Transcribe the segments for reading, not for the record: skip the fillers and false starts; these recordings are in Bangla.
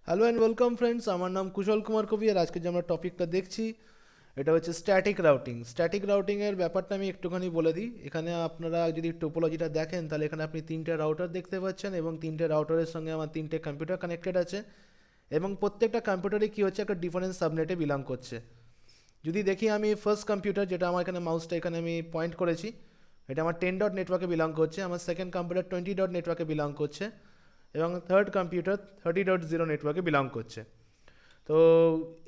হ্যালো অ্যান্ড ওয়েলকাম ফ্রেন্ডস, আমার নাম কুশল কুমার কবি। আর আজকে যে আমরা টপিকটা দেখছি এটা হচ্ছে স্ট্যাটিক রাউটিং। স্ট্যাটিক রাউটিংয়ের ব্যাপারটা আমি একটুখানি বলে দিই। এখানে আপনারা যদি টোপোলজিটা দেখেন তাহলে এখানে আপনি তিনটে রাউটার দেখতে পাচ্ছেন এবং তিনটে রাউটারের সঙ্গে আমার তিনটে কম্পিউটার কানেক্টেড আছে এবং প্রত্যেকটা কম্পিউটারে কী হচ্ছে একটা ডিফারেন্ট সাবনেটে বিলং করছে। যদি দেখি আমি ফার্স্ট কম্পিউটার, যেটা আমার এখানে মাউসটা এখানে আমি পয়েন্ট করেছি, এটা আমার 10 ডট নেটওয়ার্কে বিলং করছে। আমার সেকেন্ড কম্পিউটার 20 ডট নেটওয়ার্কে বিলং করছে এবং থার্ড কম্পিউটার 30.0 নেটওয়ার্কে বিলং করছে। তো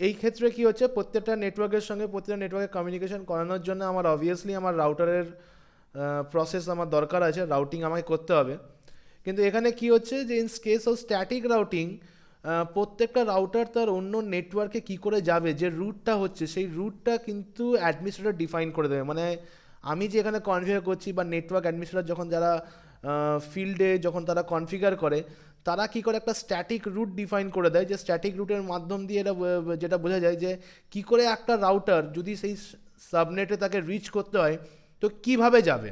এই ক্ষেত্রে কি হচ্ছে, প্রত্যেকটা নেটওয়ার্কের সঙ্গে প্রত্যেকটা নেটওয়ার্কে কমিউনিকেশন করানোর জন্য আমার অবভিয়াসলি আমার রাউটারের প্রসেস আমার দরকার আছে, রাউটিং আমাকে করতে হবে। কিন্তু এখানে কি হচ্ছে যে in case of static routing, প্রত্যেকটা রাউটার তার অন্য নেটওয়ার্কে কি করে যাবে, যে রুটটা হচ্ছে সেই রুটটা কিন্তু অ্যাডমিনিস্ট্রেটর ডিফাইন করে দেবে। মানে আমি যে এখানে কনফিগার করছি বা নেটওয়ার্ক অ্যাডমিনিস্ট্রেটর যখন যারা ফিল্ডে যখন তারা কনফিগার করে, তারা কি করে একটা স্ট্যাটিক রুট ডিফাইন করে দেয়, যে স্ট্যাটিক রুটের মাধ্যম দিয়ে এটা যেটা বোঝা যায় যে কি করে একটা রাউটার যদি সেই সাবনেটে তাকে রিচ করতে হয় তো কিভাবে যাবে,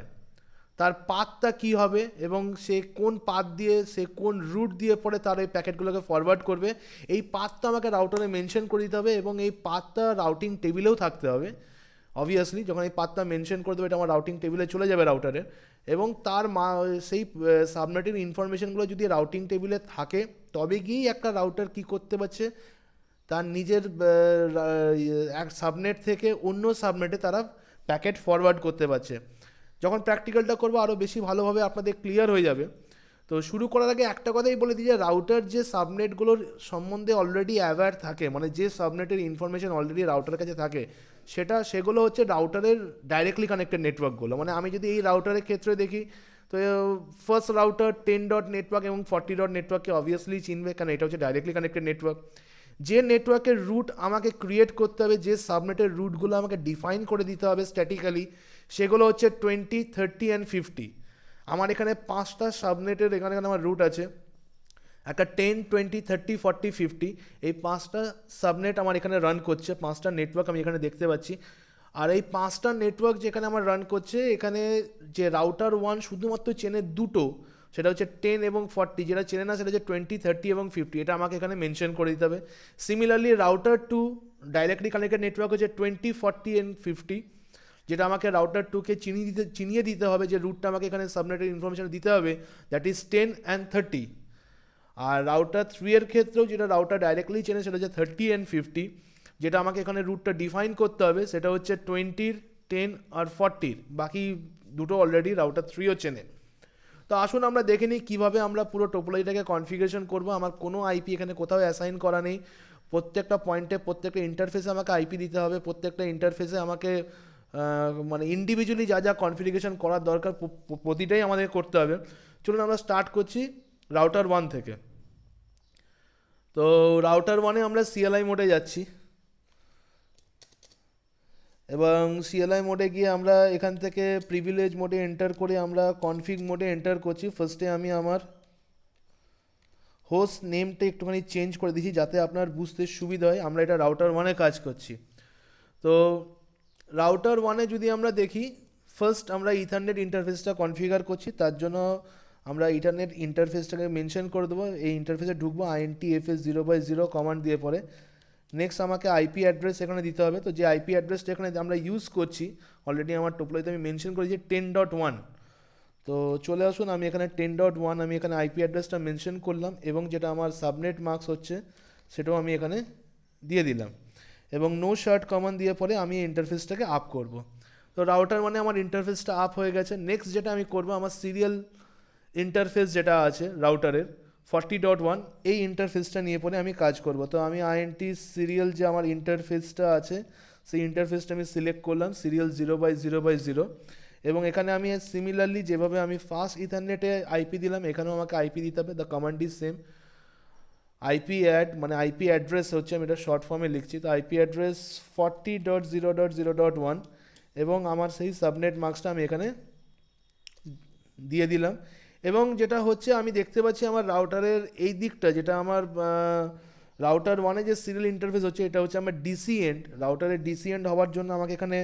তার পাথটা কী হবে এবং সে কোন পাথ দিয়ে, সে কোন রুট দিয়ে পরে তার এই প্যাকেটগুলোকে ফরওয়ার্ড করবে। এই পাথটা আমাকে রাউটারে মেনশন করে দিতে হবে এবং এই পাথটা রাউটিং টেবিলেও থাকতে হবে। অবভিয়াসলি যখন এই পাথটা মেনশন করে দেবে এটা আমার রাউটিং টেবিলে চলে যাবে রাউটারের, এবং তার সেই সাবনেটের ইনফরমেশনগুলো যদি রাউটিং টেবিলে থাকে তবে গিয়েই একটা রাউটার কি করতে পারছে, তার নিজের এক সাবনেট থেকে অন্য সাবনেটে তারা প্যাকেট ফরওয়ার্ড করতে পারছে। যখন প্র্যাকটিক্যালটা করবো আরও বেশি ভালোভাবে আপনাদের ক্লিয়ার হয়ে যাবে। তো শুরু করার আগে একটা কথাই বলে দিই যে রাউটার যে সাবনেটগুলোর সম্বন্ধে অলরেডি অ্যাওয়্যার থাকে, মানে যে সাবনেটের ইনফরমেশন অলরেডি রাউটারের কাছে থাকে, সেগুলো হচ্ছে রাউটারের ডাইরেক্টলি কানেক্টেড নেটওয়ার্কগুলো। মানে আমি যদি এই রাউটারের ক্ষেত্রে দেখি, তো ফার্স্ট রাউটার 10 ডট নেটওয়ার্ক এবং 40 ডট নেটওয়ার্ককে অবভিয়াসলি চিনবে, কারণ এটা হচ্ছে ডাইরেক্টলি কানেক্টেড নেটওয়ার্ক। যে নেটওয়ার্কের রুট আমাকে ক্রিয়েট করতে হবে, যে সাবনেটের রুটগুলো আমাকে ডিফাইন করে দিতে হবে স্ট্যাটিক্যালি, সেগুলো হচ্ছে 20, 30 অ্যান্ড 50। আমার এখানে পাঁচটা সাবনেটের এখানে আমার রুট আছে, একটা 10, 20, 30, 40, 50। এই পাঁচটা সাবনেট আমার এখানে রান করছে, পাঁচটা নেটওয়ার্ক আমি এখানে দেখতে পাচ্ছি। আর এই পাঁচটা নেটওয়ার্ক যেখানে আমার রান করছে, এখানে যে রাউটার ওয়ান শুধুমাত্র চেনে দুটো, সেটা হচ্ছে 10 এবং 40। যেটা চেনে না সেটা হচ্ছে 20, 30 এবং 50। এটা আমাকে এখানে মেনশন করে দিতে হবে। Similarly router two directly connected network হচ্ছে 20, 40 অ্যান্ড 50, যেটা আমাকে রাউটার টুকে চিনিয়ে দিতে হবে, যে রুটটা আমাকে এখানে সাবনেটের ইনফরমেশন দিতে হবে, দ্যাট ইজ 10 অ্যান্ড 30। আর রাউটার থ্রি এর ক্ষেত্রেও যেটা রাউটার ডাইরেক্টলি চেনে সেটা হচ্ছে 30 অ্যান্ড 50, যেটা আমাকে এখানে রুটটা ডিফাইন করতে হবে, সেটা হচ্ছে 20, 10 আর 40। বাকি দুটো অলরেডি রাউটার থ্রিও চেনে। তো আসুন আমরা দেখে নিই কীভাবে আমরা পুরো টোপোলজিটাকে কনফিগারেশন করব। আমার কোনো আইপি এখানে কোথাও অ্যাসাইন করা নেই। প্রত্যেকটা পয়েন্টে প্রত্যেকটা ইন্টারফেসে আমাকে আইপি দিতে হবে, প্রত্যেকটা ইন্টারফেসে আমাকে মানে ইন্ডিভিজুয়ালি যা যা কনফিগারেশন করার দরকার প্রতিটাই আমাদের করতে হবে। চলুন আমরা স্টার্ট করছি রাউটার ওয়ান থেকে। তো রাউটার ওয়ানে আমরা সিএলআই মোডে যাচ্ছি এবং সিএলআই মোডে গিয়ে আমরা এখান থেকে প্রিভিলেজ মোডে এন্টার করে আমরা কনফিগ মোডে এন্টার করছি। ফার্স্টে আমি আমার হোস্ট নেমটা একটুখানি চেঞ্জ করে দিচ্ছি যাতে আপনার বুঝতে সুবিধা হয়। আমরা এটা রাউটার ওয়ানে কাজ করছি। তো রাউটার ওয়ানে যদি আমরা দেখি, ফার্স্ট আমরা ইথারনেট ইন্টারফেসটা কনফিগার করছি। তার জন্য আমরা ইথারনেট ইন্টারফেসটাকে মেনশন করে দেবো। এই ইন্টারফেসে ঢুকবো INTFS 0/0 কমান্ড দিয়ে পরে। নেক্সট আমাকে আইপি অ্যাড্রেস এখানে দিতে হবে। তো যে আইপি অ্যাড্রেসটা এখানে আমরা ইউজ করছি, অলরেডি আমার টোপোলজিতে আমি মেনশন করেছি 10.1। তো চলে আসুন, আমি এখানে 10.1 আমি এখানে আইপি অ্যাড্রেসটা মেনশন করলাম এবং যেটা আমার সাবনেট মার্কস হচ্ছে সেটাও আমি এখানে দিয়ে দিলাম এবং নো শার্ট কমান্ড দিয়ে পরে আমি ইন্টারফেসটাকে আপ করব। তো রাউটার মানে আমার ইন্টারফেসটা আপ হয়ে গেছে। নেক্সট যেটা আমি করব, আমার সিরিয়াল ইন্টারফেস যেটা আছে রাউটারের 40.1, এই ইন্টারফেসটা নিয়ে পরে আমি কাজ করব। তো আমি INT সিরিয়াল যে আমার ইন্টারফেসটা আছে সেই ইন্টারফেসটা আমি সিলেক্ট করলাম, সিরিয়াল 0/0/0। এবং এখানে আমি সিমিলারলি যেভাবে আমি ফাস্ট ইথারনেটে আইপি দিলাম, এখানেও আমাকে আইপি দিতে হবে। The command is same, IP add মানে আইপি অ্যাড্রেস হচ্ছে, আমি এটা শর্ট ফর্মে লিখছি। তো আইপি অ্যাড্রেস 40.0.0.1 এবং আমার সেই সাবনেট মার্কসটা আমি এখানে দিয়ে দিলাম। এবং যেটা হচ্ছে আমি দেখতে পাচ্ছি আমার রাউটারের এই দিকটা, যেটা আমার রাউটার ওয়ানে যে সিরিয়াল ইন্টারফেস হচ্ছে, এটা হচ্ছে আমার ডিসি এন্ড। রাউটারের ডিসি এন্ড হওয়ার জন্য আমাকে এখানে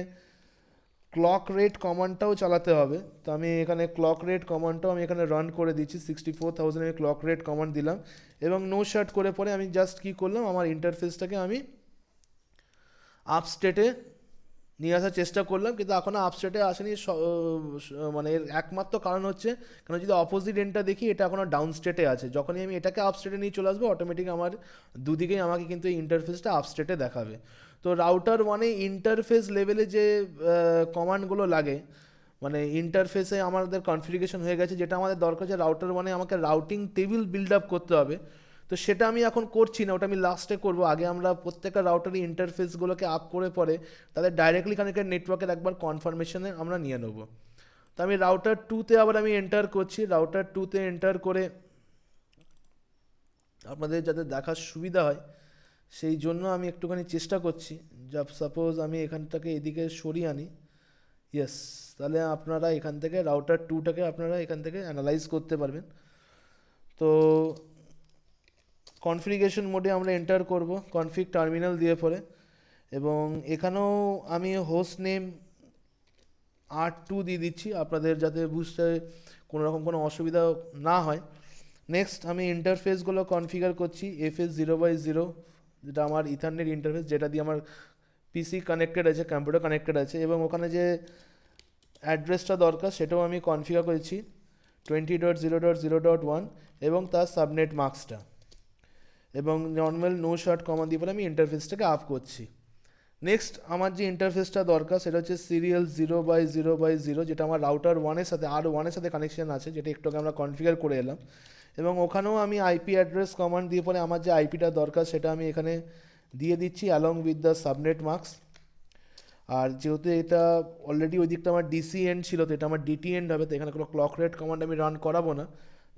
ক্লক রেট কমান্ডটাও চালাতে হবে। তো আমি এখানে ক্লক রেট কমান্ডটাও আমি এখানে রান করে দিচ্ছি। 64,000 আমি ক্লক রেট কমান্ড দিলাম এবং নো শার্ট করে পরে আমি জাস্ট কী করলাম, আমার ইন্টারফেসটাকে আমি আপ স্টেটে নিয়ে আসার চেষ্টা করলাম, কিন্তু এখনও আপ স্টেটে আসেনি। মানে এর একমাত্র কারণ হচ্ছে, কারণ যদি অপোজিট এন্ডটা দেখি এটা এখনও ডাউন স্টেটে আছে। যখনই আমি এটাকে আপ স্টেটে নিয়ে চলে আসবো, অটোমেটিক আমার দুদিকেই আমাকে কিন্তু এই ইন্টারফেসটা আপ স্টেটে দেখাবে। তো রাউটার ওয়ানে ইন্টারফেস লেভেলে যে কমান্ডগুলো লাগে, মানে ইন্টারফেসে আমাদের কনফিগারেশন হয়ে গেছে, যেটা আমাদের দরকার, যে রাউটার ওয়ানে আমাকে রাউটিং টেবিল বিল্ড আপ করতে হবে। তো সেটা আমি এখন করছি না, ওটা আমি লাস্টে করব। আগে আমরা প্রত্যেকটা রাউটারের ইন্টারফেসগুলোকে আপ করে পরে তাদের ডাইরেক্টলি কানেক্টেড নেটওয়ার্কের একবার কনফার্মেশনে আমরা নিয়ে নেব। তো আমি রাউটার টুতে আবার আমি এন্টার করছি। রাউটার টুতে এন্টার করে আপনাদের যাতে দেখার সুবিধা হয় সেই জন্য আমি একটুখানি চেষ্টা করছি। সাপোজ আমি এখানটাকে এদিকে সরিয়ে আনি, ইয়েস, তাহলে আপনারা এখান থেকে রাউটার টুটাকে আপনারা এখান থেকে অ্যানালাইজ করতে পারবেন। তো কনফিগারেশন মোডে আমরা এন্টার করব কনফিগ টার্মিনাল দিয়ে পরে, এবং এখানেও আমি হোস্ট নেম R2 দিয়ে দিচ্ছি আপনাদের যাতে বুঝতে কোনো রকম কোনো অসুবিধা না হয়। নেক্সট আমি ইন্টারফেসগুলো কনফিগার করছি। FS0/0 যেটা আমার ইথারনেট ইন্টারফেস, যেটা দিয়ে আমার পিসি কানেক্টেড আছে, কম্পিউটার কানেক্টেড আছে, এবং ওখানে যে অ্যাড্রেসটা দরকার সেটাও আমি কনফিগার করেছি 20.0.0.1 এবং তার সাবনেট মার্কসটা, এবং নর্মাল নো শার্ট কমান্ড দিয়ে পরে আমি ইন্টারফেসটাকে আপ করছি। নেক্সট আমার যে ইন্টারফেসটা দরকার সেটা হচ্ছে সিরিয়াল 0/0/0, যেটা আমার রাউটার ওয়ানের সাথে R1-এর সাথে কানেকশন আছে, যেটা একটু আগে আমরা কনফিগার করে এলাম। এবং ওখানেও আমি আইপি অ্যাড্রেস কমান্ড দিয়ে পরে আমার যে আইপিটা দরকার সেটা আমি এখানে দিয়ে দিচ্ছি along with the subnet marks. আর যেহেতু এটা অলরেডি ওই দিকটা আমার ডিসি এন্ড ছিল, তো এটা আমার ডিটি এন্ড হবে, তো এখানে কোনো ক্লক রেট কমান্ড আমি রান করাবো না,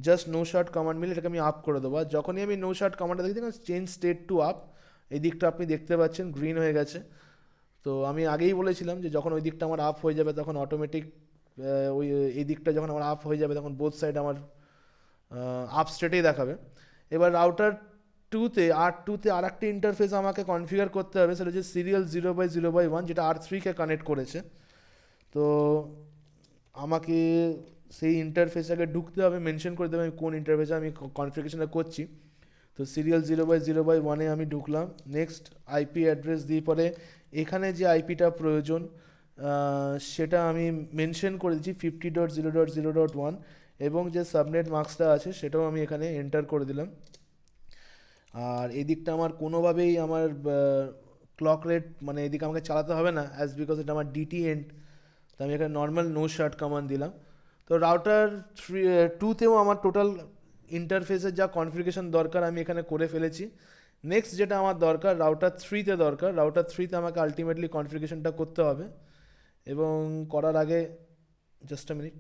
জাস্ট নো শার্ট কমান্ড মিলে এটাকে আমি আপ করে দেবো। আর যখনই আমি নো শার্ট কমান্ডটা দেখি চেঞ্জ স্টেট টু আপ, এই দিকটা আপনি দেখতে পাচ্ছেন গ্রিন হয়ে গেছে। তো আমি আগেই বলেছিলাম যে যখন ওই দিকটা আমার আপ হয়ে যাবে তখন অটোমেটিক ওই এই দিকটা যখন আমার আপ হয়ে যাবে তখন বোথ সাইড আমার আপ স্টেটেই দেখাবে। এবার রাউটার R2-তে আর একটা ইন্টারফেস আমাকে কনফিগার করতে হবে, সেটা হচ্ছে সিরিয়াল 0/0/1, যেটা R3-কে কানেক্ট করেছে। তো আমাকে সেই ইন্টারফেসটাকে ঢুকতে হবে, মেনশন করে দেবে আমি কোন ইন্টারফেসে আমি কনফিগারেশনটা করছি। তো সিরিয়াল 0/0/1-এ আমি ঢুকলাম। নেক্সট আইপি অ্যাড্রেস দিয়ে পরে এখানে যে আইপিটা প্রয়োজন সেটা আমি মেনশন করে দিচ্ছি 50.0.0.1, এবং যে সাবনেট মার্কসটা আছে সেটাও আমি এখানে এন্টার করে দিলাম। আর এদিকটা আমার কোনোভাবেই আমার ক্লক রেট মানে এদিকে আমাকে চালাতে হবে না, অ্যাজ বিকজ এটা আমার ডিটি এন্ড। তো আমি এখানে নর্মাল নো শার্ট কমান্ড দিলাম। তো রাউটার টুতেও আমার টোটাল ইন্টারফেসের যা কনফিগারেশন দরকার আমি এখানে করে ফেলেছি। নেক্সট যেটা আমার দরকার রাউটার থ্রিতে দরকার, রাউটার থ্রিতে আমাকে আলটিমেটলি কনফিগারেশনটা করতে হবে, এবং করার আগে জাস্ট আ মিনিট,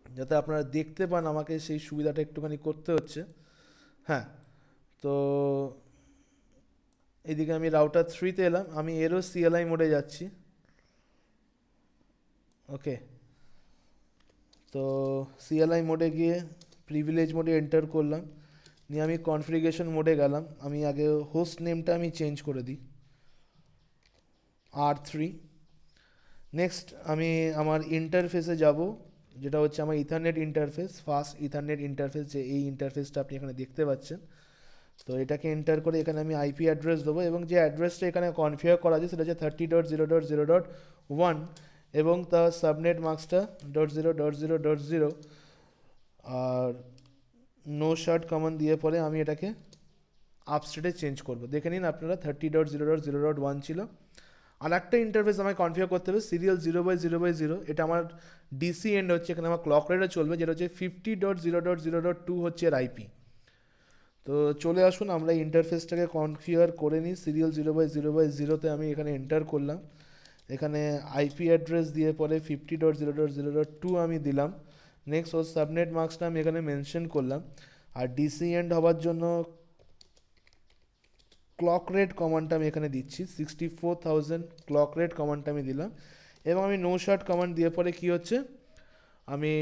যাতে আপনারা দেখতে পান আমাকে সেই সুবিধাটা একটুখানি করতে হচ্ছে। হ্যাঁ, তো এদিকে আমি রাউটার থ্রিতে এলাম, আমি এরও সিএলআই মোডে যাচ্ছি। ওকে, তো সিএলআই মোডে গিয়ে প্রিভিলেজ মোডে এন্টার করলাম, নিয়ে আমি কনফিগারেশন মোডে গেলাম। আমি আগে হোস্ট নেমটা আমি চেঞ্জ করে দিই R3। নেক্সট আমি আমার ইন্টারফেসে যাব, যেটা হচ্ছে আমার ethernet interface, fast ethernet interface, যে এই ইন্টারফেসটা আপনি এখানে দেখতে পাচ্ছেন। তো এটাকে এন্টার করে এখানে আমি আইপি অ্যাড্রেস দেবো, এবং যে অ্যাড্রেসটা এখানে কনফিগার করা আছে সেটা হচ্ছে 30.0.0.1, এবং তার সাবনেট মার্কসটা .0.0.0। আর নো শার্ট কমান্ড দিয়ে পরে আমি এটাকে আপস্টেটে চেঞ্জ করবো। দেখে নিন আপনারা 30.0.0.1 ছিল। আর একটা ইন্টারফেস আমাকে কনফিগার করতে হবে সিরিয়াল 0/0/0, এটা আমার ডিসি এন্ড হচ্ছে, এখানে আমার ক্লক রেটে চলবে, যেটা হচ্ছে 50.0.0.2 হচ্ছে এর আইপি। তো চলে আসুন আমরা ইন্টারফেসটাকে কনফিগার করে নিই। সিরিয়াল 0/0/0-তে আমি এখানে এন্টার করলাম, এখানে আইপি অ্যাড্রেস দিয়ে পরে 50.0.0.2 আমি দিলাম। নেক্সট ওর সাবনেট মার্কসটা আমি এখানে মেনশন করলাম। আর ডিসি এন্ড হওয়ার জন্য ক্লক রেট কমান্ডটা আমি এখানে দিচ্ছি 64,000 ক্লক রেট কমান্ডটা আমি দিলাম, এবং আমি নো শার্ট কমান্ড দিয়ে পরে কি হচ্ছে আমি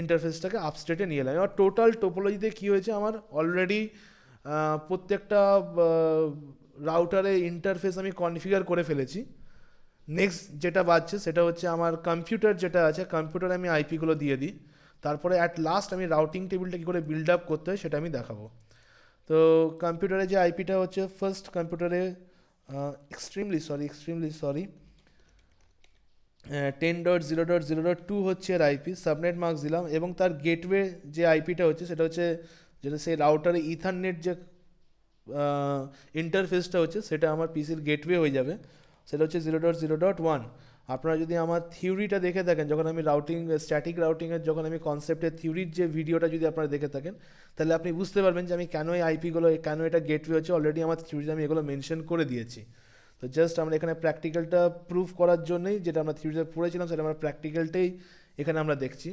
ইন্টারফেসটাকে আপস্টেটে নিয়ে এলাম। এবার টোটাল টোপোলজিতে কী হয়েছে, আমার অলরেডি প্রত্যেকটা রাউটারে ইন্টারফেস আমি কনফিগার করে ফেলেছি। নেক্সট যেটা বাজছে সেটা হচ্ছে আমার কম্পিউটার যেটা আছে, কম্পিউটারে আমি আইপিগুলো দিয়ে দিই। তারপরে অ্যাট লাস্ট আমি রাউটিং টেবিলটা কী করে বিল্ড আপ করতে হয় সেটা আমি দেখাবো। তো কম্পিউটারে যে আইপিটা হচ্ছে, ফার্স্ট কম্পিউটারে এক্সট্রিমলি সরি 10.0.0.2 হচ্ছে এর আইপি, সাবনেট মার্কস দিলাম, এবং তার গেটওয়ে যে আইপিটা হচ্ছে সেটা হচ্ছে যেটা সেই রাউটারে ইথারনেট যে ইন্টারফেসটা হচ্ছে সেটা আমার পিসির গেটওয়ে হয়ে যাবে, সেটা হচ্ছে 0.0.1। আপনারা যদি আমার থিওরিটা দেখে থাকেন, যখন আমি স্ট্যাটিক রাউটিংয়ের যখন আমি কনসেপ্টের থিওরির যে ভিডিওটা যদি আপনারা দেখে থাকেন, তাহলে আপনি বুঝতে পারবেন যে আমি কেন এই আইপিগুলো, কেন এটা গেটওয়ে হচ্ছে, অলরেডি আমার থিওরিতে আমি এগুলো মেনশন করে দিয়েছি। তো জাস্ট আমরা এখানে প্র্যাকটিক্যালটা প্রুফ করার জন্যই, যেটা আমরা থিওরিতে পড়েছিলাম সেটা আমরা প্র্যাকটিক্যালটাই এখানে আমরা দেখছি।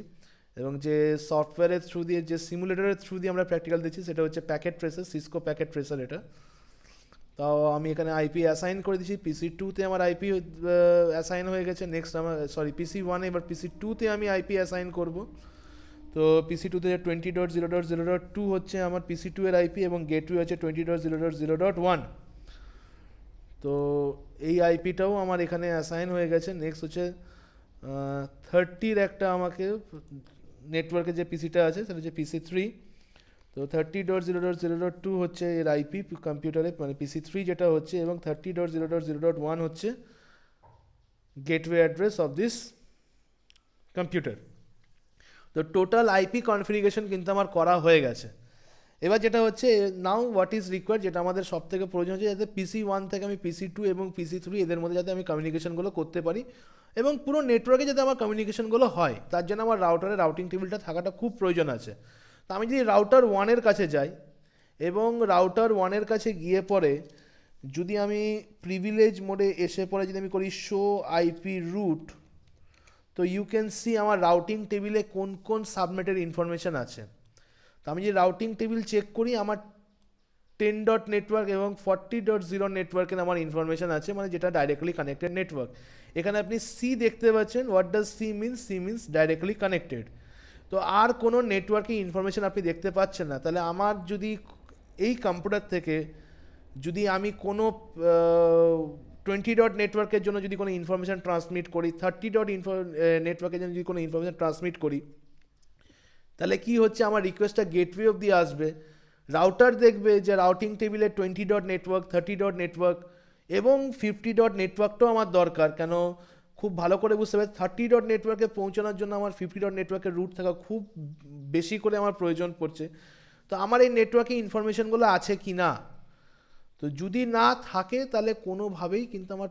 এবং যে সফটওয়্যারের থ্রু দিয়ে, যে সিমুলেটরের থ্রু দিয়ে আমরা প্র্যাকটিক্যাল দিচ্ছি সেটা হচ্ছে packet tracer, Cisco packet tracer এটা। তাও আমি এখানে আইপি অ্যাসাইন করে দিচ্ছি, পিসি 2তে আমার আইপি অ্যাসাইন হয়ে গেছে। নেক্সট আমার পিসি 1, এবার পিসি 2তে আমি আইপি অ্যাসাইন করব। তো পিসি 2তে 20.0.0.2 হচ্ছে আমার পিসি 2 এর আইপি, এবং গেটওয়ে হচ্ছে 20.0.0.1। তো এই আইপিটাও আমার এখানে অ্যাসাইন হয়ে গেছে। নেক্সট হচ্ছে 30-র একটা আমাকে নেটওয়ার্কের যে পিসিটা আছে সেটা হচ্ছে পিসি 3। তো 30.0.0.2 হচ্ছে এর আইপি কম্পিউটারে, মানে পিসি 3 যেটা হচ্ছে, এবং 30.0.0.1 হচ্ছে gateway address of this computer. তো টোটাল আইপি কনফিগারেশন কিন্তু আমার করা হয়ে গেছে। এবার যেটা হচ্ছে নাও হোয়াট ইজ রিকোয়ার্ড, যেটা আমাদের সব থেকে প্রয়োজন হচ্ছে, যাতে পিসি 1 থেকে আমি পিসি 2 এবং পিসি 3 এদের মধ্যে যাতে আমি কমিউনিকেশনগুলো করতে পারি, এবং পুরো নেটওয়ার্কে যাতে আমার কমিউনিকেশনগুলো হয়, তার জন্য আমার রাউটারে রাউটিং টেবিলটা থাকাটা খুব প্রয়োজন আছে। তো আমি যদি রাউটার 1-এর কাছে যাই, এবং রাউটার 1-এর কাছে গিয়ে পরে যদি আমি প্রিভিলেজ মোডে এসে পরে যদি আমি করি শো আইপি রুট, তো ইউ ক্যান সি আমার রাউটিং টেবিলে কোন কোন সাবনেটের ইনফরমেশান আছে। তো আমি যে রাউটিং টেবিল চেক করি, আমার 10 ডট নেটওয়ার্ক এবং 40.0 নেটওয়ার্কের আমার ইনফরমেশান আছে, মানে যেটা ডাইরেক্টলি কানেক্টেড নেটওয়ার্ক। এখানে আপনি সি দেখতে পাচ্ছেন। What does C means? C means directly connected. তো আর কোনো নেটওয়ার্কে ইনফরমেশান আপনি দেখতে পাচ্ছেন না। তাহলে আমার যদি এই কম্পিউটার থেকে যদি আমি কোনো 20 ডট নেটওয়ার্কের জন্য যদি কোনো ইনফরমেশান ট্রান্সমিট করি, 30 ডট নেটওয়ার্কের জন্য যদি কোনো ইনফরমেশান ট্রান্সমিট করি, তাহলে কি হচ্ছে, আমার রিকোয়েস্টটা গেটওয়ে অবধি আসবে। রাউটার দেখবে যে রাউটিং টেবিলে 20 ডট নেটওয়ার্ক, 30 ডট নেটওয়ার্ক এবং 50 ডট নেটওয়ার্কটাও আমার দরকার। কেন, খুব ভালো করে বুঝতে হবে, 30 ডট নেটওয়ার্কে পৌঁছানোর জন্য আমার 50 ডট নেটওয়ার্কের রুট থাকা খুব বেশি করে আমার প্রয়োজন পড়ছে। তো আমার এই নেটওয়ার্কে ইনফরমেশনগুলো আছে কি না, তো যদি না থাকে তাহলে কোনোভাবেই কিন্তু আমার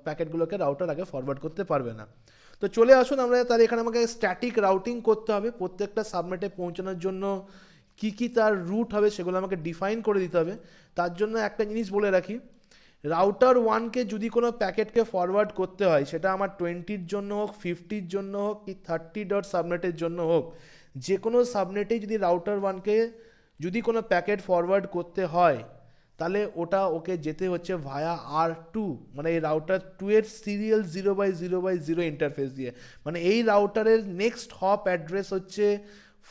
প্যাকেটগুলোকে রাউটার আগে ফরওয়ার্ড করতে পারবে না। তো চলে আসুন আমরা, তাহলে এখানে আমাকে স্ট্যাটিক রাউটিং করতে হবে। প্রত্যেকটা সাবনেটে পৌঁছানোর জন্য কি কি তার রুট হবে সেগুলো আমাকে ডিফাইন করে দিতে হবে। তার জন্য একটা জিনিস বলে রাখি, রাউটার 1কে যদি কোনো প্যাকেটকে ফরওয়ার্ড করতে হয়, সেটা আমার 20-র জন্য হোক, 50-র জন্য হোক, কি 30 ডট সাবনেটের জন্য হোক, যে কোনো সাবনেটেই যদি রাউটার 1কে যদি কোনো প্যাকেট ফরওয়ার্ড করতে হয়, তাহলে ওকে যেতে হচ্ছে ভায়া R2, মানে এই রাউটার 2 এর সিরিয়াল 0/0/0 ইন্টারফেস দিয়ে। মানে এই রাউটারের নেক্সট হপ অ্যাড্রেস হচ্ছে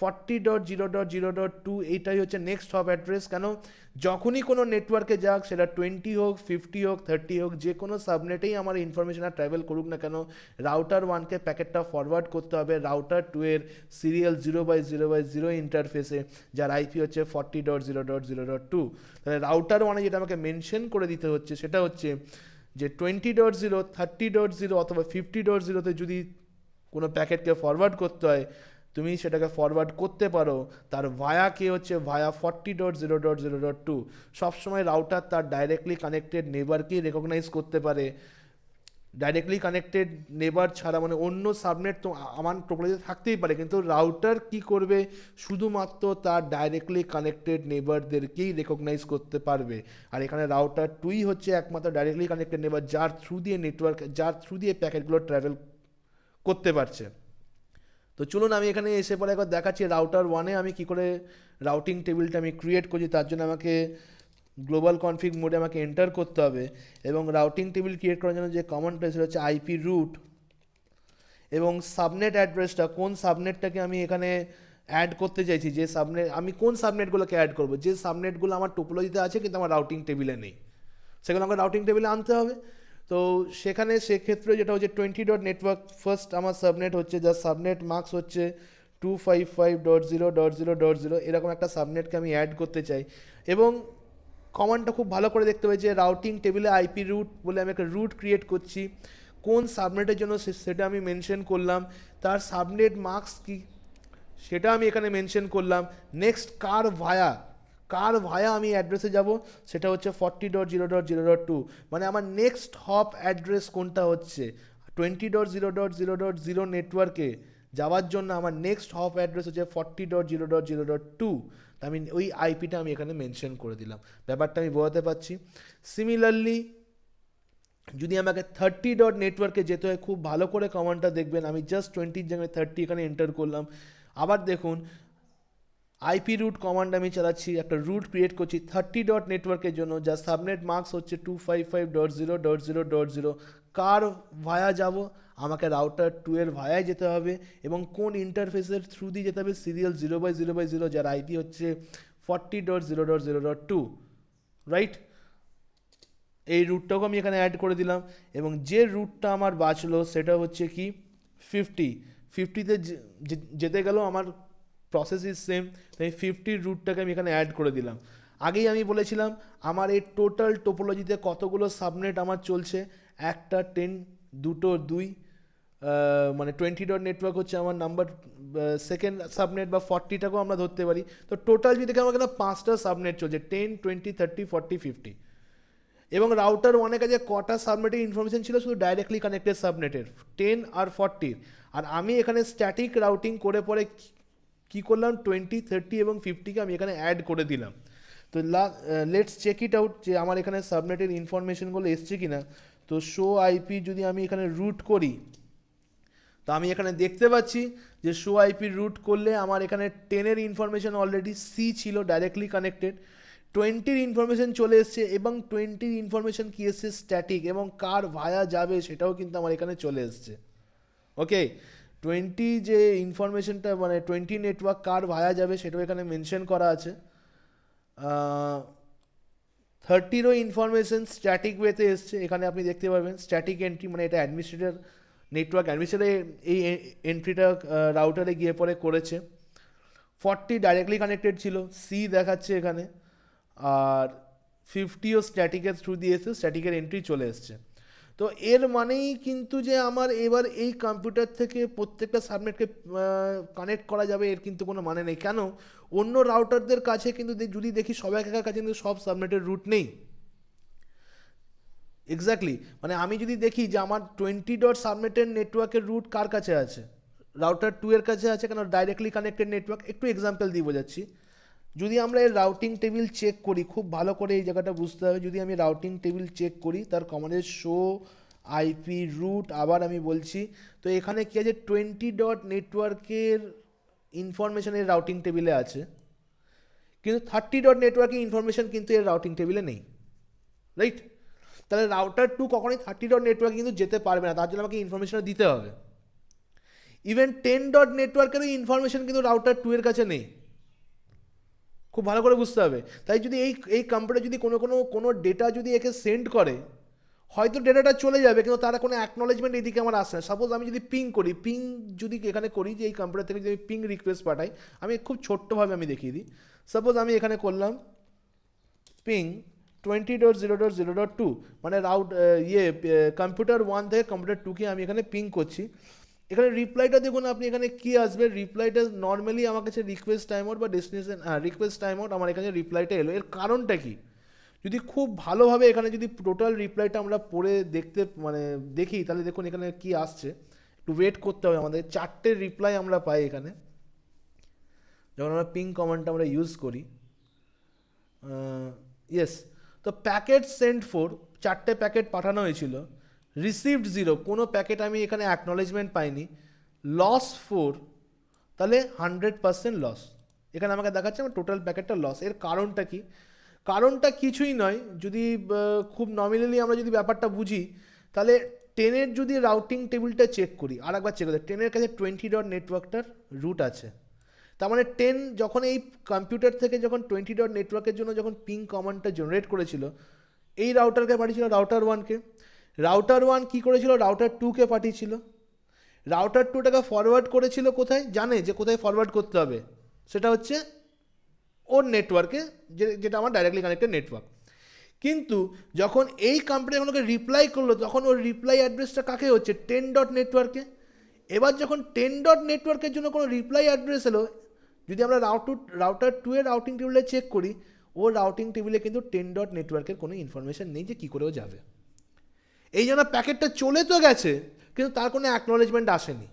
40.0.0.2, এইটাই হচ্ছে নেক্সট হপ অ্যাড্রেস। কেন, যখনই কোনো নেটওয়ার্কে যাক, সেটা 20 হোক, 50 হোক, 30 হোক, যে কোনো সাবনেটেই আমার ইনফরমেশন আর ট্রাভেল করুক না কেন, রাউটার 1কে প্যাকেটটা ফরওয়ার্ড করতে হবে রাউটার 2 এর সিরিয়াল 0/0/0 ইন্টারফেসে, যার আইপি হচ্ছে 40.0.0.2। তাহলে রাউটার 1-এ যেটা আমাকে মেনশন করে দিতে হচ্ছে সেটা হচ্ছে যে 20.0, 30.0 অথবা 50.0-তে যদি কোনো প্যাকেটকে ফরওয়ার্ড করতে হয়, তুমি সেটাকে ফরওয়ার্ড করতে পারো তার ভায়া কে হচ্ছে ভায়া 40.0.0.2। সবসময় রাউটার তার ডাইরেক্টলি কানেক্টেড নেবারকেই রেকগনাইজ করতে পারে। ডাইরেক্টলি কানেক্টেড নেবার ছাড়া, মানে অন্য সাবনেট তো আমার টোপোলজিতে থাকতেই পারে, কিন্তু রাউটার কি করবে, শুধুমাত্র তার ডাইরেক্টলি কানেক্টেড নেবারদেরকেই রেকগনাইজ করতে পারবে। আর এখানে রাউটার 2ই হচ্ছে একমাত্র ডাইরেক্টলি কানেক্টেড নেবার, যার থ্রু দিয়ে প্যাকেটগুলো ট্রাভেল করতে পারছে। তো চলুন আমি এখানে এসে পরে একবার দেখাচ্ছি রাউটার 1-এ আমি কি করে রাউটিং টেবিলটা আমি ক্রিয়েট করছি। তার জন্য আমাকে গ্লোবাল কনফিগ মোডে আমাকে এন্টার করতে হবে, এবং রাউটিং টেবিল ক্রিয়েট করার জন্য যে কমান্ডটা সেটা হচ্ছে আইপি রুট, এবং সাবনেট অ্যাড্রেসটা, কোন সাবনেটটাকে আমি এখানে অ্যাড করতে চাইছি, যে সাবনেট আমি কোন সাবনেটগুলোকে অ্যাড করব, যে সাবনেটগুলো আমার টোপোলজিতে আছে কিন্তু আমার রাউটিং টেবিলে নেই, সেগুলো আমাকে রাউটিং টেবিলে আনতে হবে। তো সেখানে সেক্ষেত্রে যেটা হচ্ছে 20.network ফার্স্ট আমার সাবনেট হচ্ছে, যার সাবনেট মার্কস হচ্ছে 255.0.0.0, এরকম একটা সাবনেটকে আমি অ্যাড করতে চাই। এবং কমান্ডটা খুব ভালো করে দেখতে হবে যে রাউটিং টেবিলে আইপি রুট বলে আমি একটা রুট ক্রিয়েট করছি, কোন সাবনেটের জন্য সেটা আমি মেনশন করলাম, তার সাবনেট মার্কস কি সেটা আমি এখানে মেনশন করলাম। নেক্সট কার ভায়া আমি অ্যাড্রেসে যাব, সেটা হচ্ছে 40.0.0.2, মানে আমার নেক্সট হপ অ্যাড্রেস কোনটা হচ্ছে 20.0.0.0 নেটওয়ার্কে যাওয়ার জন্য আমার নেক্সট হপ অ্যাড্রেস হচ্ছে 40.0.0.2। আমি ওই আইপিটা আমি এখানে মেনশন করে দিলাম। ব্যাপারটা আমি বোঝাতে পারছি। সিমিলারলি যদি আমাকে 30.networkে যেতে হয়, খুব ভালো করে কমান্ডটা দেখবেন, আমি জাস্ট 20 জায়গায় 30 এখানে এন্টার করলাম। আবার দেখুন আইপি রুট কমান্ড আমি চালাচ্ছি, একটা রুট ক্রিয়েট করছি 30.networkএর জন্য, যার সাবনেট মার্কস হচ্ছে 255.0.0.0। কার ভায়া যাব, আমাকে রাউটার 2 এর ভায়ায় যেতে হবে, এবং কোন ইন্টারফেসের থ্রু দিয়ে যেতে হবে, সিরিয়াল 0/0/0, যার আইপি হচ্ছে 40.0.0.2, রাইট। এই রুটটাও আমি এখানে অ্যাড করে দিলাম। এবং যে রুটটা আমার বাঁচলো সেটা হচ্ছে কি 50তে যেতে গেলেও আমার প্রসেস ইজ সেম, তাই 50 রুটটাকে আমি এখানে অ্যাড করে দিলাম। আগেই আমি বলেছিলাম আমার এই টোটাল টোপোলজিতে কতগুলো সাবনেট আমার চলছে, একটা 10, দুটো 2, মানে 20.network হচ্ছে আমার নাম্বার সেকেন্ড সাবনেট, বা 40টাকেও আমরা ধরতে পারি। তো টোটাল যদি দেখি আমার এখানে 5টা সাবনেট চলছে, 10, 20, 30, 40, 50। এবং রাউটার ওয়ানের কাছে কটা সাবনেটের ইনফরমেশন ছিল, শুধু ডাইরেক্টলি কানেক্টেড সাবনেটের 10 আর 40। আর আমি এখানে স্ট্যাটিক রাউটিং করে পরে কী করলাম, 20, 30 এবং 50কে আমি এখানে অ্যাড করে দিলাম। তো লেটস চেক ইট আউট যে আমার এখানে সাবনেটের ইনফরমেশনগুলো এসছে কি না। তো শো আইপি যদি আমি এখানে রুট করি, তো আমি এখানে দেখতে পাচ্ছি যে শো আইপি রুট করলে আমার এখানে 10-এর ইনফরমেশন অলরেডি সি ছিল ডাইরেক্টলি কানেক্টেড, 20-র ইনফরমেশন চলে এসছে, এবং 20-র ইনফরমেশন কি এসছে স্ট্যাটিক, এবং কার ভায়া যাবে সেটাও কিন্তু আমার এখানে চলে এসছে। ওকে, 20 যে ইনফরমেশনটা মানে 20 নেটওয়ার্ক কার ভায়া যাবে সেটাও এখানে মেনশন করা আছে। 30রও ইনফরমেশন স্ট্যাটিক ওয়েতে এসছে, এখানে আপনি দেখতে পারবেন স্ট্যাটিক এন্ট্রি, মানে এটা অ্যাডমিনিস্ট্রেটর নেটওয়ার্ক অ্যাডমিনিস্ট্রেটর এই এন্ট্রিটা রাউটারে গিয়ে পরে করেছে। 40 ডাইরেক্টলি কানেক্টেড ছিল, সি দেখাচ্ছে এখানে, আর 50ও স্ট্যাটিকের থ্রু দিয়ে এসে স্ট্যাটিকের এন্ট্রি চলে এসছে। তো এর মানেই কিন্তু যে আমার এবার এই কম্পিউটার থেকে প্রত্যেকটা সাবনেটকে কানেক্ট করা যাবে, এর কিন্তু কোনো মানে নেই। কেন, অন্য রাউটারদের কাছে কিন্তু যদি দেখি সবাই কাছে কিন্তু সব সাবনেটের রুট নেই। এক্স্যাক্টলি, মানে আমি যদি দেখি যে আমার 20.subneটের নেটওয়ার্কের রুট কার কাছে আছে, রাউটার 2 এর কাছে আছে, কেন ডাইরেক্টলি কানেক্টেড নেটওয়ার্ক। একটু এক্সাম্পল দিয়ে বোঝাচ্ছি, যদি আমরা এর রাউটিং টেবিল চেক করি, খুব ভালো করে এই জায়গাটা বুঝতে হবে, যদি আমি রাউটিং টেবিল চেক করি তার কমান্ডের শো আইপি রুট, আবার আমি বলছি, তো এখানে কি আছে 20.networkএর ইনফরমেশন এর রাউটিং টেবিলে আছে, কিন্তু 30.networkএর ইনফরমেশন কিন্তু এর রাউটিং টেবিলে নেই, রাইট। তাহলে রাউটার 2 কখনোই 30.network কিন্তু যেতে পারবে না, তার জন্য আমাকে ইনফরমেশন দিতে হবে। ইভেন 10.networkএরও ইনফরমেশন কিন্তু রাউটার 2 এর কাছে নেই, খুব ভালো করে বুঝতে হবে। তাই যদি এই কম্পিউটার যদি কোনো ডেটা যদি একে সেন্ড করে, হয়তো ডেটাটা চলে যাবে, কিন্তু তারা কোনো অ্যাকনোলেজমেন্ট এদিকে আমার আসে না। সাপোজ আমি যদি পিং করি, পিং যদি এখানে করি যে এই কম্পিউটার থেকে যদি পিং রিকোয়েস্ট পাঠাই, আমি খুব ছোট্টভাবে আমি দেখিয়ে দিই। সাপোজ আমি এখানে করলাম পিং 20.0.0.2, মানে কম্পিউটার 1 থেকে কম্পিউটার 2কে আমি এখানে পিং করছি। এখানে রিপ্লাইটা দেখুন আপনি, এখানে কি আসবে, রিপ্লাইটা নর্মালি আমার কাছে রিকোয়েস্ট টাইম আউট বা ডেস্টিনেশন, রিকোয়েস্ট টাইম আউট আমার এখানে রিপ্লাইটা এলো। এর কারণটা কি, যদি খুব ভালোভাবে এখানে যদি টোটাল রিপ্লাইটা আমরা পড়ে দেখতে মানে দেখি, তাহলে দেখুন এখানে কি আসছে। একটু ওয়েট করতে হবে আমাদের, 4টে রিপ্লাই আমরা পাই এখানে যখন আমরা পিং কমান্ডটা আমরা ইউজ করি। ইয়েস, তো প্যাকেট সেন্ড 4, 4টে প্যাকেট পাঠানো হয়েছিল, রিসিভড 0, কোনো প্যাকেট আমি এখানে অ্যাকনোলেজমেন্ট পাইনি, লস 4, তাহলে 100% লস। এখানে আমাকে দেখাচ্ছে আমার টোটাল প্যাকেটটা লস। এর কারণটা কি, কারণটা কিছুই নয়, যদি খুব নমিনালি আমরা যদি ব্যাপারটা বুঝি, তাহলে 10-এর যদি রাউটিং টেবিলটা চেক করি, আর একবার চেক করি, 10-এর কাছে 20.networkটার রুট আছে, তার মানে 10 যখন এই কম্পিউটার থেকে যখন 20 ডট নেটওয়ার্কের জন্য যখন পিং কমান্ডটা জেনারেট করেছিল, এই রাউটারকে পাঠিয়েছিল রাউটার 1কে। রাউটার 1 কী করেছিল, রাউটার 2কে পাঠিয়েছিল। রাউটার 2টাকে ফরওয়ার্ড করেছিল কোথায়, জানে যে কোথায় ফরওয়ার্ড করতে হবে, সেটা হচ্ছে ওর নেটওয়ার্কে, যেটা আমার ডাইরেক্টলি কানেক্টেড নেটওয়ার্ক। কিন্তু যখন এই কোম্পানি ওকে রিপ্লাই করলো, তখন ওর রিপ্লাই অ্যাড্রেসটা কাকে হচ্ছে, 10 ডট নেটওয়ার্কে। এবার যখন 10 ডট নেটওয়ার্কের জন্য কোনো রিপ্লাই অ্যাড্রেস এলো, যদি আমরা রাউটার 2 এর রাউটিং টেবিলে চেক করি, ওর রাউটিং টেবিলে কিন্তু 10 ডট নেটওয়ার্কের কোনো ইনফরমেশন নেই যে কী করেও যাবে। এই জন্য প্যাকেটটা চলে তো গেছে, কিন্তু তার কোনো অ্যাকনোলেজমেন্ট আসেনি।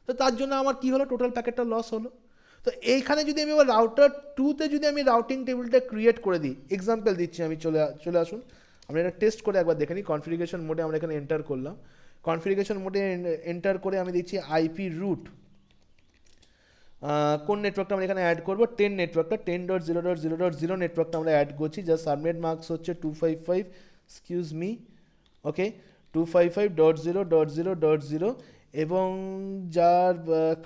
তো তার জন্য আমার কী হলো, টোটাল প্যাকেটটা লস হলো। তো এইখানে যদি আমি এবার রাউটার 2তে যদি আমি রাউটিং টেবিলটা ক্রিয়েট করে দিই, এক্সাম্পল দিচ্ছি আমি, চলে আসুন আমরা এটা টেস্ট করে একবার দেখে নিই। কনফিগারেশন মোডে আমরা এখানে এন্টার করলাম। কনফিগারেশন মোডে এন্টার করে আমি দিচ্ছি আইপি রুট। কোন নেটওয়ার্কটা আমরা এখানে অ্যাড করবো, 10 নেটওয়ার্কটা, 10.0.0.0 নেটওয়ার্কটা আমরা অ্যাড করছি। যা সাবনেট মার্কস হচ্ছে 255, এক্সকিউজ মি, ওকে, 255.0.0.0, এবং যার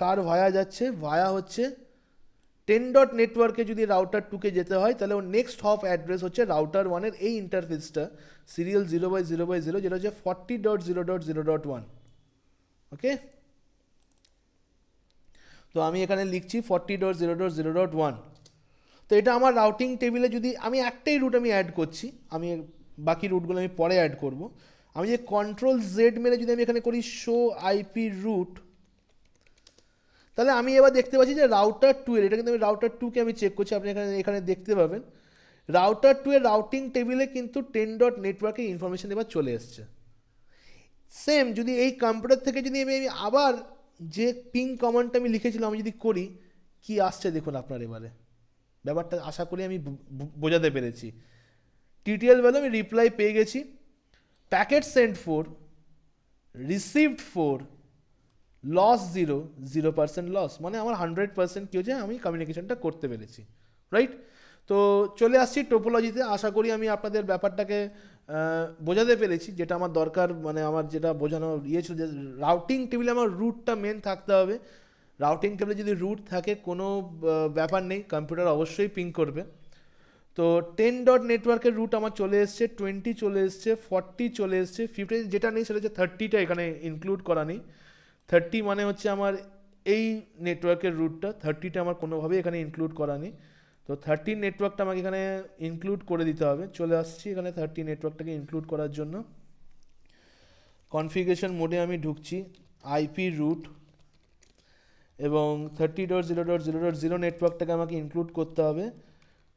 কার ভায়া যাচ্ছে, ভায়া হচ্ছে 10 ডট নেটওয়ার্কে যদি রাউটার 2কে যেতে হয়, তাহলে ওর নেক্সট হপ অ্যাড্রেস হচ্ছে রাউটার 1-এর এই ইন্টারফেসটা, সিরিয়াল 0/0/0, যেটা হচ্ছে 40.0.0.1, ওকে। তো আমি এখানে লিখছি 40.0.0.1। তো এটা আমার রাউটিং টেবিলে, যদি আমি একটাই রুট আমি অ্যাড করছি, আমি বাকি রুটগুলো আমি পরে অ্যাড করব। আমি যে Ctrl Z মেরে যদি আমি এখানে করি শো আইপি রুট, তাহলে আমি এবার দেখতে পাচ্ছি যে রাউটার 2 এর, এটা কিন্তু আমি রাউটার 2কে আমি চেক করছি, আপনি এখানে দেখতে পাবেন রাউটার 2 এর রাউটিং টেবিলে কিন্তু 10 ডট নেটওয়ার্কের ইনফরমেশন এবার চলে এসছে। সেম যদি এই কম্পিউটার থেকে যদি আমি আবার যে পিং কমান্ডটা আমি লিখেছিলাম আমি যদি করি, কি আসছে দেখুন আপনার এবারে। ব্যাপারটা আশা করি আমি বোঝাতে পেরেছি। টিটিএল ভ্যালু আমি রিপ্লাই পেয়ে গেছি, packet send 4, received 4, loss 0, 0% loss, মানে আমার 100% কী হচ্ছে, আমি কমিউনিকেশনটা করতে পেরেছি, রাইট। তো চলে আসছি টোপোলজিতে। আশা করি আমি আপনাদের ব্যাপারটাকে বোঝাতে পেরেছি, যেটা আমার দরকার, মানে আমার যেটা বোঝানো ছিল যে রাউটিং টেবিলে আমার রুটটা মেন থাকতে হবে। রাউটিং টেবিলে যদি রুট থাকে, কোনো ব্যাপার নেই, কম্পিউটার অবশ্যই পিং করবে। তো 10 ডট নেটওয়ার্কের রুট আমার চলে এসছে, 20 চলে এসছে, 40 চলে এসছে, 50 যেটা নেই সেটা হচ্ছে 30টা এখানে ইনক্লুড করা নেই। 30 মানে হচ্ছে আমার এই নেটওয়ার্কের রুটটা, 30টা আমার কোনোভাবেই এখানে ইনক্লুড করা নেই। তো 30 নেটওয়ার্কটা আমাকে এখানে ইনক্লুড করে দিতে হবে। চলে আসছি এখানে 30 নেটওয়ার্কটাকে ইনক্লুড করার জন্য। কনফিগারেশন মোডে আমি ঢুকছি, আইপি রুট, এবং 30.0.0.0 নেটওয়ার্কটাকে আমাকে ইনক্লুড করতে হবে।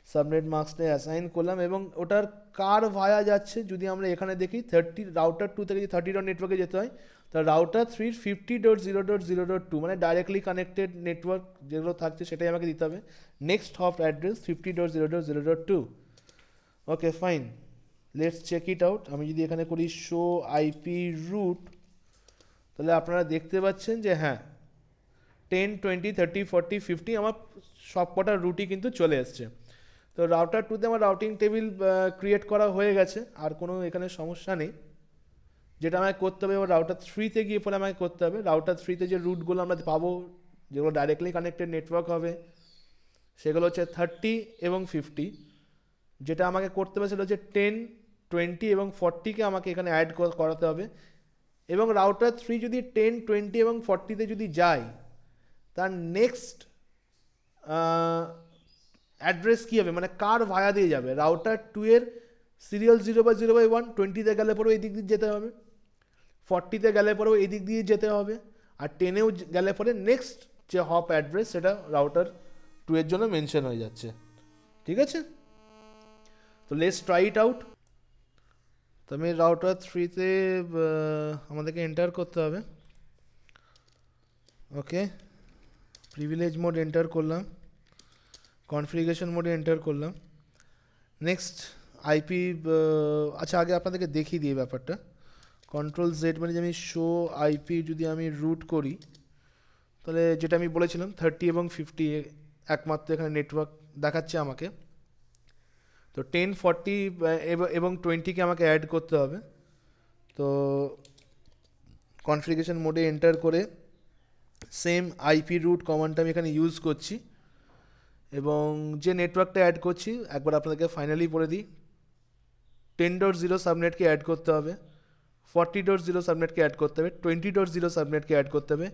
সাবনেট মাস্কটা অ্যাসাইন করলাম, এবং ওটার কার ভায়া যাচ্ছে যদি আমরা এখানে দেখি, রাউটার 2 থেকে যদি 30 ডট নেটওয়ার্কে যেতে হয়, তা রাউটার 3 50.0.0.2, মানে ডাইরেক্টলি কানেক্টেড নেটওয়ার্ক যেগুলো থাকছে সেটাই আমাকে দিতে হবে। Next hop address 50.0.0.2, okay fine, let's check it out. আমি যদি এখানে করি শো আইপি রুট, তাহলে আপনারা দেখতে পাচ্ছেন যে হ্যাঁ 10, 20, 30, 40, 50 আমার সব কটা রুটই কিন্তু চলে এসছে। তো রাউটার 2তে আমার রাউটিং টেবিল ক্রিয়েট করা হয়ে গেছে, আর কোনো এখানে সমস্যা নেই। যেটা আমাকে করতে হবে এবার রাউটার 3তে গিয়ে পরে আমাকে করতে হবে, রাউটার 3তে যে রুটগুলো আমরা পাবো, যেগুলো ডাইরেক্টলি কানেক্টেড নেটওয়ার্ক হবে, সেগুলো হচ্ছে 30 এবং 50। যেটা আমাকে করতে হবে সেটা হচ্ছে 10, 20 এবং 40কে আমাকে এখানে অ্যাড করাতে হবে। এবং রাউটার 3 যদি 10, 20 এবং 40তে যদি যায়, তার নেক্সট অ্যাড্রেস কী হবে, মানে কার ভায়া দিয়ে যাবে, রাউটার 2 এর সিরিয়াল 0/0/1, 20তে গেলে পরেও এই দিক দিয়ে যেতে হবে, 40তে গেলে পরেও এই দিক দিয়ে যেতে হবে, আর 10এও গেলে পরে নেক্সট যে হপ অ্যাড্রেস সেটা রাউটার 2 এর জন্য মেনশন হয়ে যাচ্ছে, ঠিক আছে। তো লেটস ট্রাই ইট আউট। তো আমি রাউটার 3তে আমাদেরকে এন্টার করতে হবে, ওকে, প্রিভিলেজ মোড এন্টার করলাম, কনফিগারেশন মোডে এন্টার করলাম, নেক্সট আইপি, আচ্ছা আগে আপনাদেরকে দেখিয়ে দিই ব্যাপারটা। Ctrl Z মানে যে আমি শো আইপি যদি আমি রুট করি, তাহলে যেটা আমি বলেছিলাম 30 এবং 50 একমাত্র এখানে নেটওয়ার্ক দেখাচ্ছে আমাকে। তো 10, 40 এবং 20কে আমাকে অ্যাড করতে হবে। তো কনফিগারেশন মোডে এন্টার করে সেম আইপি রুট কমান্ডটা আমি এখানে ইউজ করছি। এবং যে নেটওয়ার্কটা অ্যাড করছি একবার আপনাদেরকে ফাইনালি বলে দিই, 10.0 সাবনেটকে অ্যাড করতে হবে, 40.0 সাবনেটকে অ্যাড করতে হবে, 20.0 সাবনেটকে অ্যাড করতে হবে।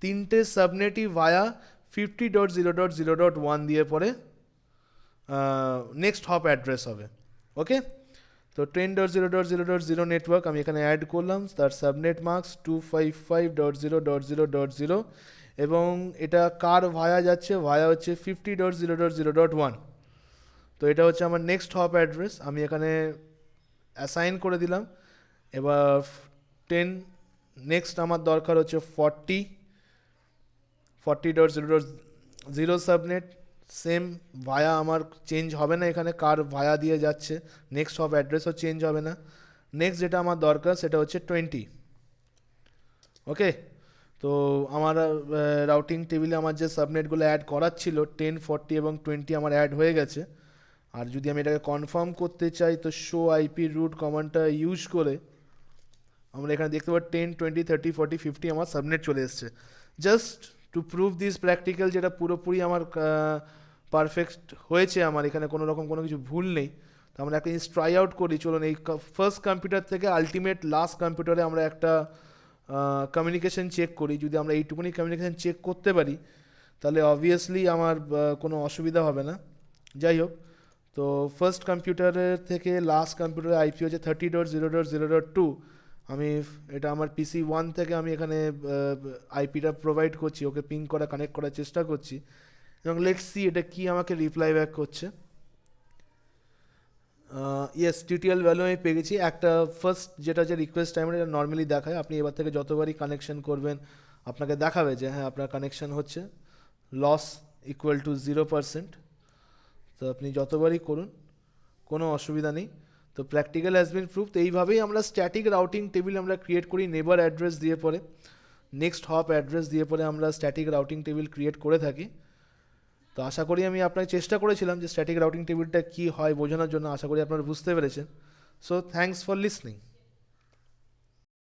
তিনটে সাবনেটই ভায়া 50.0.0.1 দিয়ে পরে নেক্সট হপ অ্যাড্রেস হবে। ওকে, তো 10.0.0.0 নেটওয়ার্ক আমি এখানে অ্যাড করলাম, তার সাবনেট মার্কস 255.0.0.0 এবং এটা কার ভায়া যাচ্ছে, ভায়া হচ্ছে 50.0.0.1। তো এটা হচ্ছে আমার নেক্সট হপ অ্যাড্রেস, আমি এখানে অ্যাসাইন করে দিলাম। এবার 10, নেক্সট আমার দরকার হচ্ছে 40.0.0 সাবনেট, সেম ভায়া আমার চেঞ্জ হবে না, এখানে কার ভায়া দিয়ে যাচ্ছে, নেক্সট হপ অ্যাড্রেসও চেঞ্জ হবে না। নেক্সট যেটা আমার দরকার সেটা হচ্ছে 20। ওকে, তো আমার রাউটিং টেবিলে আমার যে সাবনেটগুলো অ্যাড করার ছিল 10, 40 এবং 20 আমার অ্যাড হয়ে গেছে। আর যদি আমি এটাকে কনফার্ম করতে চাই তো শো আইপি রুট কমান্ডটা ইউজ করে আমরা এখানে দেখতে পাবো 10, 20, 30, 40, 50 আমার সাবনেট চলে এসছে। Just to prove this practical, যেটা পুরোপুরি আমার পারফেক্ট হয়েছে, আমার এখানে কোনো রকম কোনো কিছু ভুল নেই। তো আমরা একটা জিনিস ট্রাই আউট করি, চলুন এই ফার্স্ট কম্পিউটার থেকে আলটিমেট লাস্ট কম্পিউটারে আমরা একটা কমিউনিকেশন চেক করি। যদি আমরা এইটুকুনি কমিউনিকেশন চেক করতে পারি তাহলে অবভিয়াসলি আমার কোনো অসুবিধা হবে না। যাই হোক, তো ফার্স্ট কম্পিউটারের থেকে লাস্ট কম্পিউটারের আইপি হচ্ছে 30.0.0.2। আমি এটা আমার পিসি 1 থেকে আমি এখানে আইপিটা প্রোভাইড করছি, ওকে পিং করা কানেক্ট করার চেষ্টা করছি এবং লেটস সি এটা কি আমাকে রিপ্লাই ব্যাক করছে। ইয়েস, টিটিএল ভ্যালু আমি পেয়ে গেছি। একটা ফার্স্ট যেটা যে রিকোয়েস্ট টাইম এটা নর্মালি দেখায়, আপনি এবার থেকে যতবারই কানেকশন করবেন আপনাকে দেখাবে যে হ্যাঁ আপনার কানেকশন হচ্ছে, লস ইকুয়াল টু 0%। তো আপনি যতবারই করুন কোনো অসুবিধা নেই। তো প্র্যাকটিক্যাল হ্যাজ বিন প্রুভ। তো এইভাবেই আমরা স্ট্যাটিক রাউটিং টেবিল আমরা ক্রিয়েট করি, নেবার অ্যাড্রেস দিয়ে পরে নেক্সট হপ অ্যাড্রেস দিয়ে পরে আমরা স্ট্যাটিক রাউটিং টেবিল ক্রিয়েট করে থাকি। তো আশা করি আমি আপনাকে চেষ্টা করেছিলাম যে স্ট্যাটিক রাউটিং টেবিলটা কী হয় বোঝানোর জন্য, আশা করি আপনারা বুঝতে পেরেছেন। So thanks for listening.